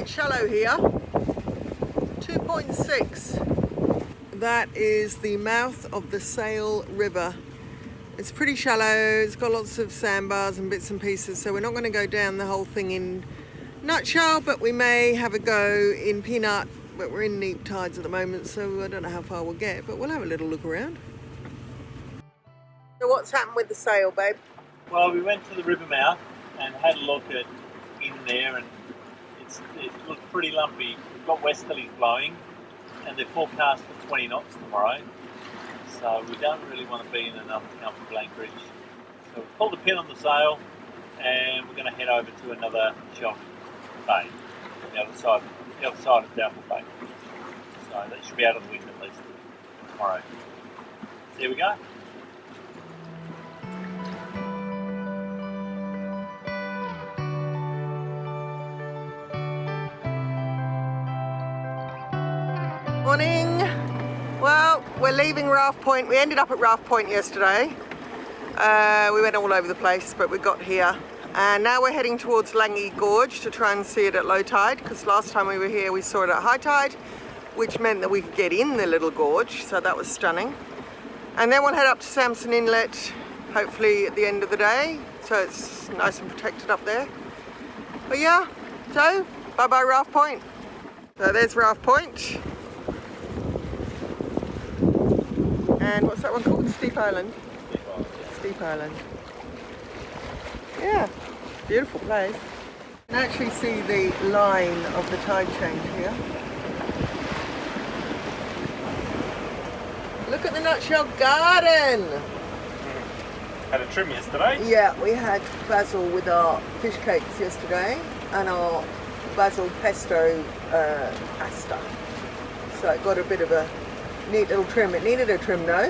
bit shallow here. 2.6. That is the mouth of the Sail River. It's pretty shallow, it's got lots of sandbars and bits and pieces, so we're not going to go down the whole thing in nutshell, but we may have a go in peanut, but we're in neap tides at the moment, so I don't know how far we'll get, but we'll have a little look around. So what's happened with the sail, babe? Well, we went to the river mouth and had a look at in there, and it looks pretty lumpy. We've got westerlies blowing, and they're forecast for 20 knots tomorrow. So we don't really want to be in an uncomfortable anchorage. So we've pulled the pin on the sail and we're going to head over to another sheltered bay, the other side of Doubtful Bay. So that should be out of the wind at least tomorrow. So here we go. Morning. Well, we're leaving Raft Point. We ended up at Raft Point yesterday. We went all over the place, but we got here. And now we're heading towards Langii Gorge to try and see it at low tide, because last time we were here we saw it at high tide, which meant that we could get in the little gorge, so that was stunning. And then we'll head up to Sampson Inlet, hopefully at the end of the day, so it's nice and protected up there. But yeah, so bye-bye Raft Point. So there's Raft Point. And what's that one called? Steep Island? Steep Island. Yeah, beautiful place. You can actually see the line of the tide change here. Look at the nutshell garden! Had a trim yesterday. Yeah, we had basil with our fish cakes yesterday and our basil pesto pasta. So it got a bit of a neat little trim. It needed a trim though.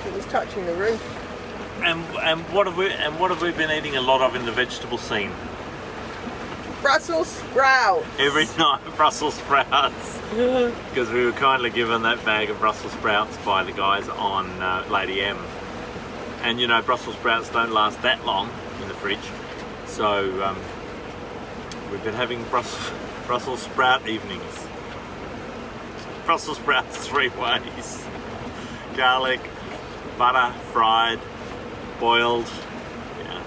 It was touching the roof. And what have we been eating a lot of in the vegetable scene? Brussels sprouts. Every night, Brussels sprouts. Because we were kindly given that bag of Brussels sprouts by the guys on Lady M. And you know, Brussels sprouts don't last that long in the fridge, so we've been having Brussels sprout evenings. Brussels sprouts 3 ways: garlic, butter, fried, boiled. Yeah,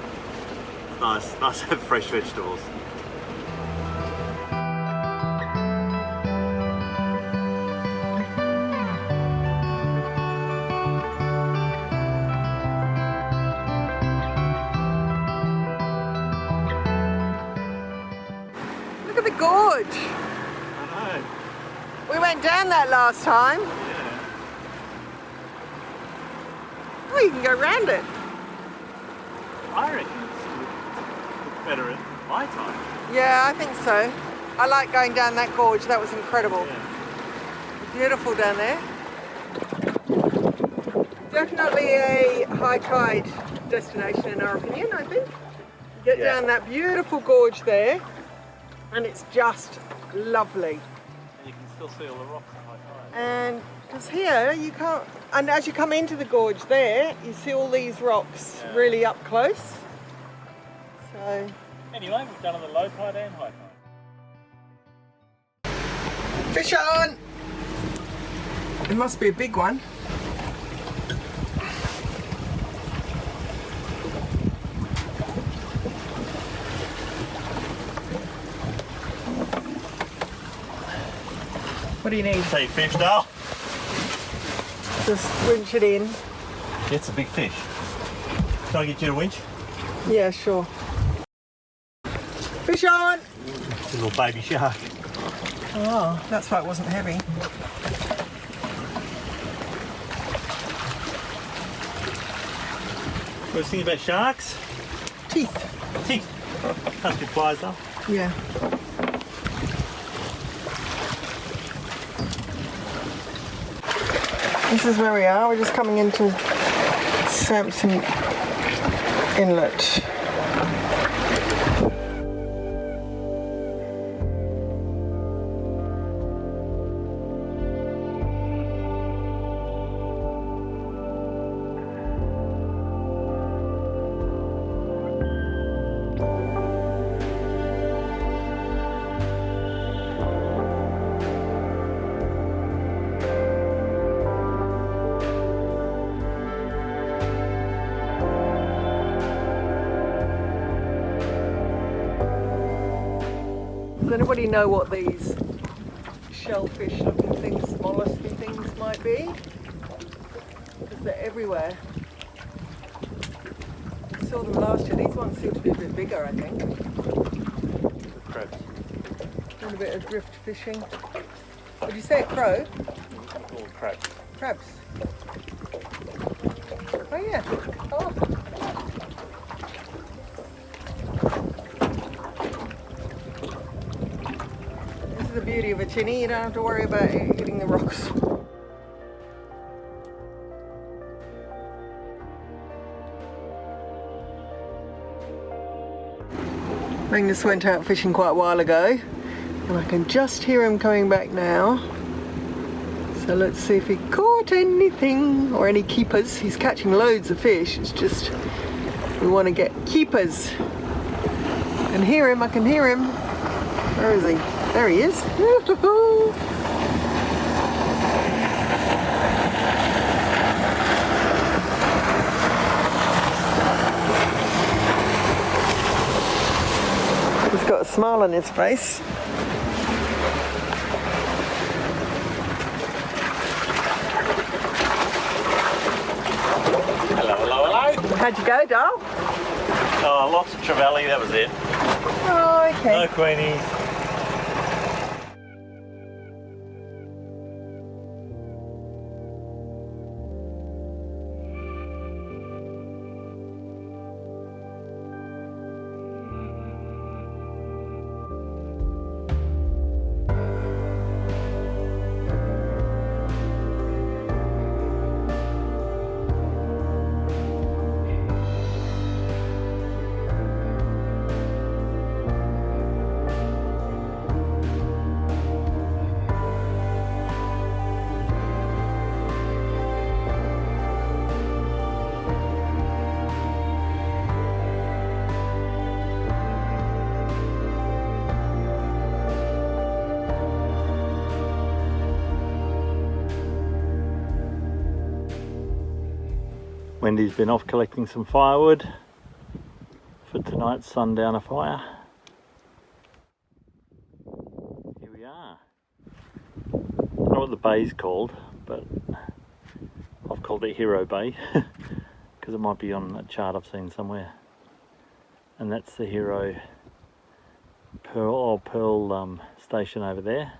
it's nice to have fresh vegetables. Look at the gorge. I know. We went down that last time. Yeah. Oh, you can go round it. I reckon it's better at my time. Yeah, I think so. I like going down that gorge. That was incredible. Yeah. Beautiful down there. Definitely a high tide destination in our opinion, I think. Get down that beautiful gorge there and it's just lovely. And you can still see all the rocks at high tide. And because here you can't, and as you come into the gorge there, you see all these rocks really up close. So Anyway, we've done on the low tide and high tide. fish on! It must be a big one. What do you need? Say fish, Dale. Just winch it in. It's a big fish. Can I get you a winch? Yeah, sure. Fish on! It's a little baby shark. Oh, that's why it wasn't heavy. First thing about sharks? Teeth. Teeth. Can't be pliers though. Yeah. This is where we are. We're just coming into Sampson Inlet. anybody know what these shellfish looking things, mollusky things might be? Because they're everywhere. I saw them last year. These ones seem to be a bit bigger, I think. Crabs. Doing a bit of drift fishing. Did you say a crow? All crabs. Crabs. Oh yeah. Oh. This is the beauty of a tinny. You don't have to worry about it hitting the rocks. Magnus went out fishing quite a while ago, and I can just hear him coming back now. So let's see if he caught anything or any keepers. He's catching loads of fish. It's just we want to get keepers. I can hear him. I can hear him. Where is he? There he is. He's got a smile on his face. Hello, hello, hello. How'd you go, Dal? Oh, lots of trevally, that was it. Oh, okay. No queenies. Wendy's been off collecting some firewood for tonight's sundowner fire. Here we are. I don't know what the bay's called, but I've called it Hero Bay because it might be on a chart I've seen somewhere. And that's the Hero Pearl station over there.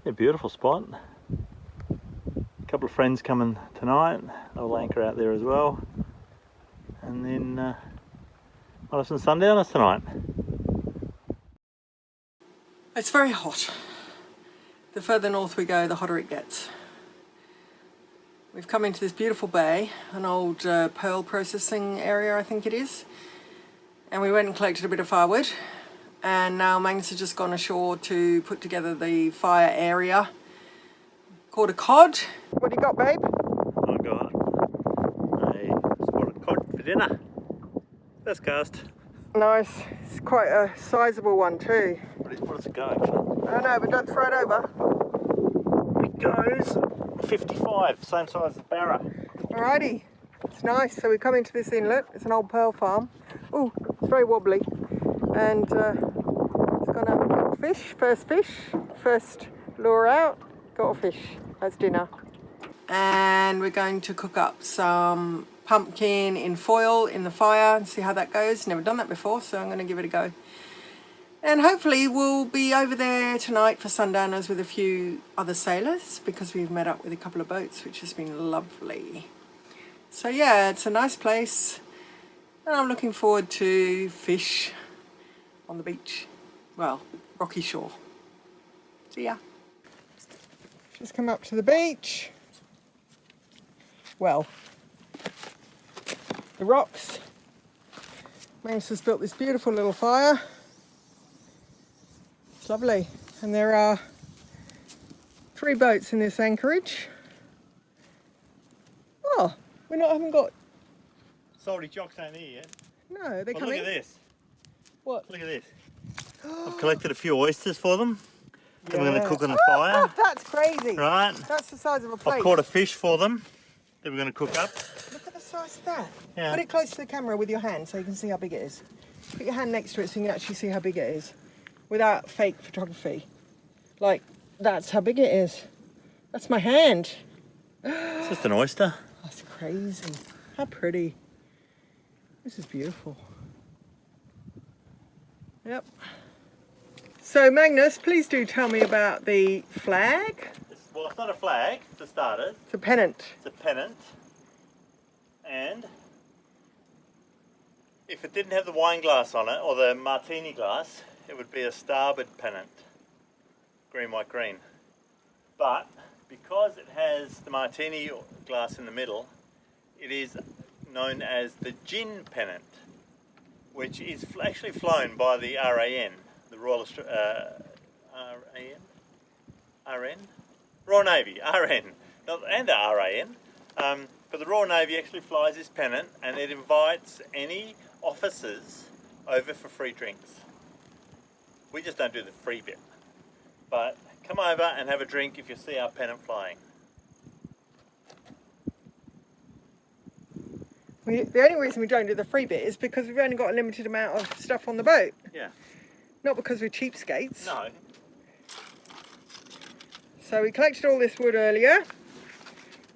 Yeah, beautiful spot. Couple of friends coming tonight. They'll anchor out there as well, and then we'll have some sundowners tonight. It's very hot. The further north we go, the hotter it gets. We've come into this beautiful bay, an old pearl processing area, I think it is, and we went and collected a bit of firewood, and now Magnus has just gone ashore to put together the fire area. Caught a cod. What do you got, babe? I got a spotted cod for dinner. First cast. Nice. It's quite a sizable one too. What does it go actually? I know, but don't throw it over. It goes 55, same size as Barra. Alrighty. It's nice. So we come into this inlet. It's an old pearl farm. Oh, it's very wobbly. And it's going to have fish. First lure out. Got a fish as dinner. And we're going to cook up some pumpkin in foil in the fire and see how that goes. Never done that before, so I'm going to give it a go. And hopefully we'll be over there tonight for sundowners with a few other sailors, because we've met up with a couple of boats, which has been lovely. So yeah, it's a nice place, and I'm looking forward to fish on the beach. Well, rocky shore. See ya. Just come up to the beach. Well, the rocks. Magnus has built this beautiful little fire. It's lovely. And there are 3 boats in this anchorage. Oh, haven't got... Salty jocks ain't here yet. No, they're Well, coming. look at this. What? Look at this. I've collected a few oysters for them. That we're going to cook on the Oh, fire. that's crazy. Right. That's the size of a plate. I've caught a fish for them that we're going to cook up. Look at the size of that. Yeah. Put it close to the camera with your hand so you can see how big it is. Put your hand next to it so you can actually see how big it is. without fake photography. Like, that's how big it is. That's my hand. It's just an oyster. That's crazy. How pretty. This is beautiful. Yep. So Magnus, please do tell me about the flag. Well, it's not a flag, for starters. It's a pennant. It's a pennant. And if it didn't have the wine glass on it, or the martini glass, it would be a starboard pennant. Green, white, green. But because it has the martini glass in the middle, it is known as the gin pennant, which is actually flown by the RAN, the Royal Royal Navy, RN, and the RAN. But the Royal Navy actually flies this pennant, and it invites any officers over for free drinks. We just don't do the free bit. But come over and have a drink if you see our pennant flying. The only reason we don't do the free bit is because we've only got a limited amount of stuff on the boat. Yeah. Not because we're cheapskates. No. So we collected all this wood earlier.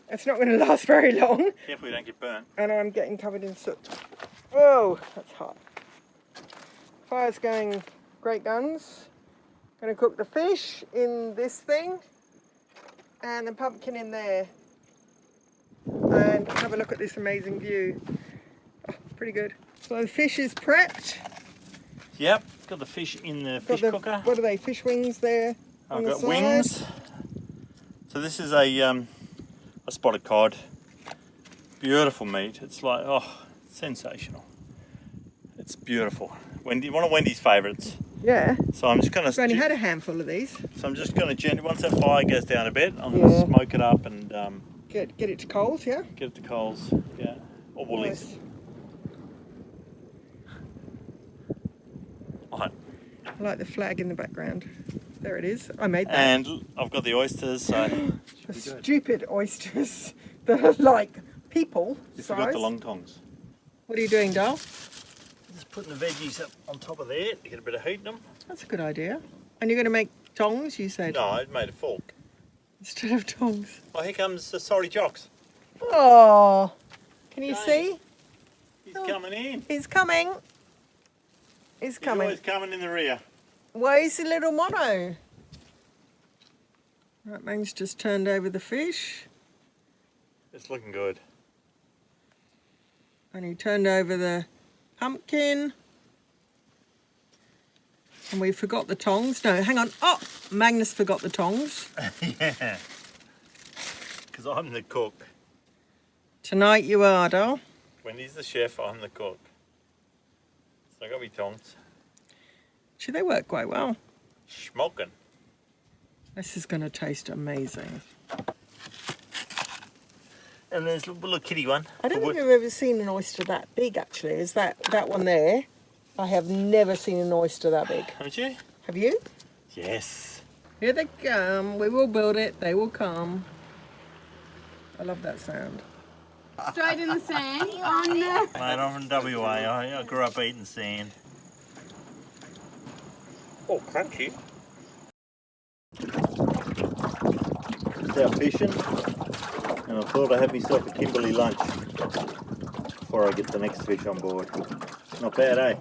It's not going to last very long. Careful you don't get burnt. And I'm getting covered in soot. Whoa, that's hot. Fire's going great guns. Going to cook the fish in this thing. And the pumpkin in there. And have a look at this amazing view. Oh, pretty good. So the fish is prepped. Yep, got the fish in the fish cooker. What are they, fish wings there? I've got wings. So this is a spotted cod. Beautiful meat. It's like, oh, sensational. It's beautiful. One of Wendy's favourites. Yeah. So I'm just going to... We've only had a handful of these. So I'm just going to gently, once that fire goes down a bit, I'm going to smoke it up and... Get it to coals, yeah? Get it to coals, yeah. Or woolies. Nice. Right. I like the flag in the background. There it is. I made that. And I've got the oysters, so... The stupid oysters that are like people You size. forgot the long tongs. What are you doing, Dal? Just putting the veggies up on top of there to get a bit of heat in them. That's a good idea. And you're going to make tongs, you said? No, I made a fork. Instead of tongs. Oh, here comes the sorry jocks. Oh, can you see? He's coming in. He's coming. He's coming. He's always coming in the rear. Where's the little mono? Right, Man's just turned over the fish. It's looking good. And he turned over the pumpkin. And we forgot the tongs. No, hang on. Oh, Magnus forgot the tongs. Yeah. Because I'm the cook. Tonight you are, Dal. Wendy's the chef, I'm the cook. So I got me tongs. Actually, they work quite well. Smoking. This is going to taste amazing. And there's a little kitty one. I don't think I've ever seen an oyster that big, actually. Is that one there? I have never seen an oyster that big. Haven't you? Have you? Yes. Here they come. We will build it. They will come. I love that sound. Straight in the sand. Oh no. Mate, I'm from WA. I grew up eating sand. Oh, crunchy. Just out fishing. And I thought I'd have myself a Kimberley lunch before I get the next fish on board. Not bad, eh?